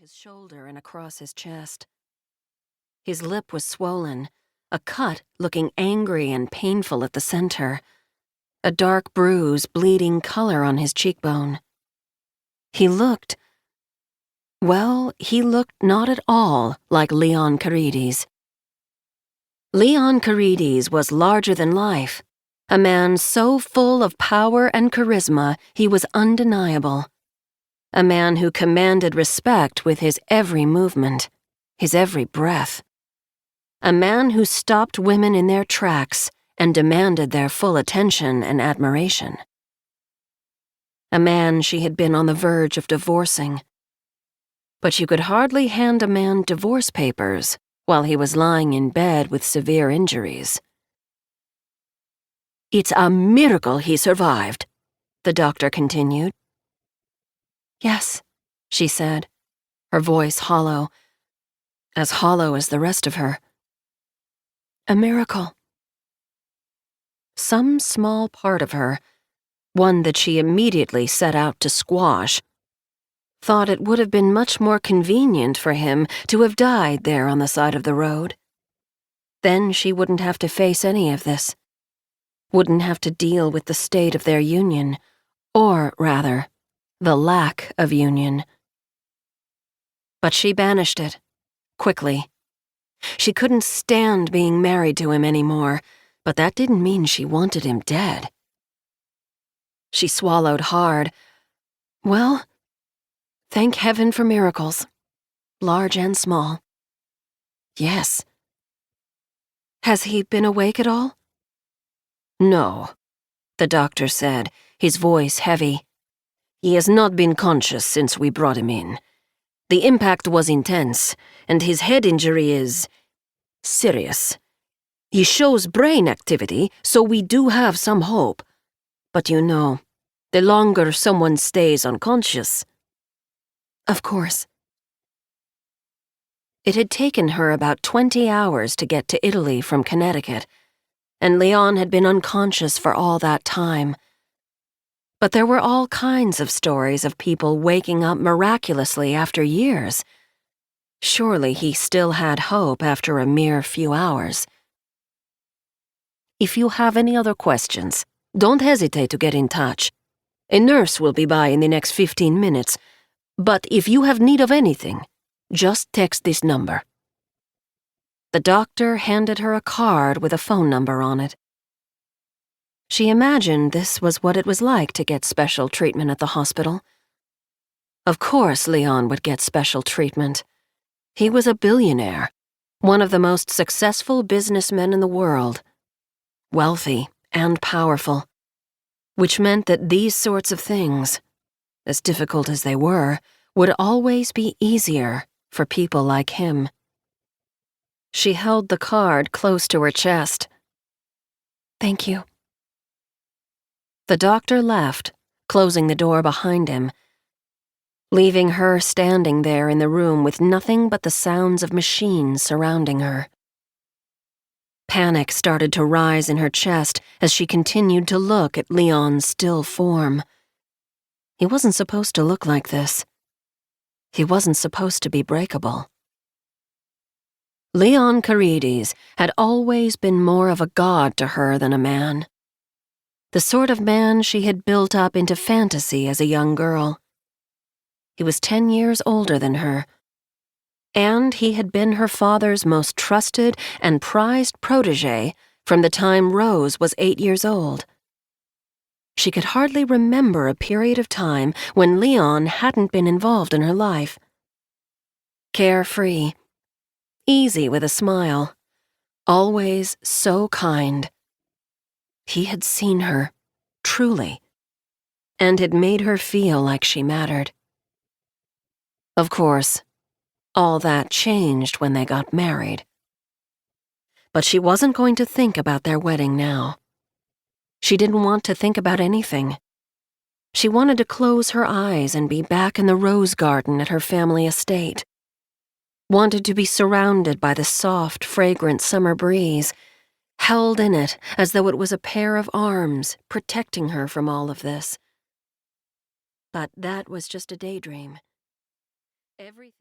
his shoulder and across his chest. His lip was swollen, a cut looking angry and painful at the center, a dark bruise bleeding color on his cheekbone. He looked not at all like Leon Carides. Leon Carides was larger than life, a man so full of power and charisma he was undeniable. A man who commanded respect with his every movement, his every breath. A man who stopped women in their tracks and demanded their full attention and admiration. A man she had been on the verge of divorcing. But you could hardly hand a man divorce papers while he was lying in bed with severe injuries. "It's a miracle he survived," the doctor continued. "Yes," she said, her voice hollow as the rest of her. "A miracle." Some small part of her, one that she immediately set out to squash, thought it would have been much more convenient for him to have died there on the side of the road. Then she wouldn't have to face any of this, wouldn't have to deal with the state of their union, or, rather, the lack of union. But she banished it, quickly. She couldn't stand being married to him anymore, but that didn't mean she wanted him dead. She swallowed hard. Well, thank heaven for miracles, large and small. Yes. Has he been awake at all? No, the doctor said, his voice heavy. He has not been conscious since we brought him in. The impact was intense, and his head injury is serious. He shows brain activity, so we do have some hope. But you know, the longer someone stays unconscious... Of course. It had taken her about 20 hours to get to Italy from Connecticut, and Leon had been unconscious for all that time. But there were all kinds of stories of people waking up miraculously after years. Surely he still had hope after a mere few hours. If you have any other questions, don't hesitate to get in touch. A nurse will be by in the next 15 minutes, but if you have need of anything, just text this number. The doctor handed her a card with a phone number on it. She imagined this was what it was like to get special treatment at the hospital. Of course Leon would get special treatment. He was a billionaire, one of the most successful businessmen in the world, wealthy and powerful, which meant that these sorts of things, as difficult as they were, would always be easier for people like him. She held the card close to her chest. Thank you. The doctor left, closing the door behind him, leaving her standing there in the room with nothing but the sounds of machines surrounding her. Panic started to rise in her chest as she continued to look at Leon's still form. He wasn't supposed to look like this. He wasn't supposed to be breakable. Leon Carides had always been more of a god to her than a man. The sort of man she had built up into fantasy as a young girl. He was 10 years older than her, and he had been her father's most trusted and prized protégé from the time Rose was 8 years old. She could hardly remember a period of time when Leon hadn't been involved in her life. Carefree, easy with a smile, always so kind. He had seen her, truly, and had made her feel like she mattered. Of course, all that changed when they got married. But she wasn't going to think about their wedding now. She didn't want to think about anything. She wanted to close her eyes and be back in the rose garden at her family estate. Wanted to be surrounded by the soft, fragrant summer breeze, held in it as though it was a pair of arms protecting her from all of this. But that was just a daydream. Everything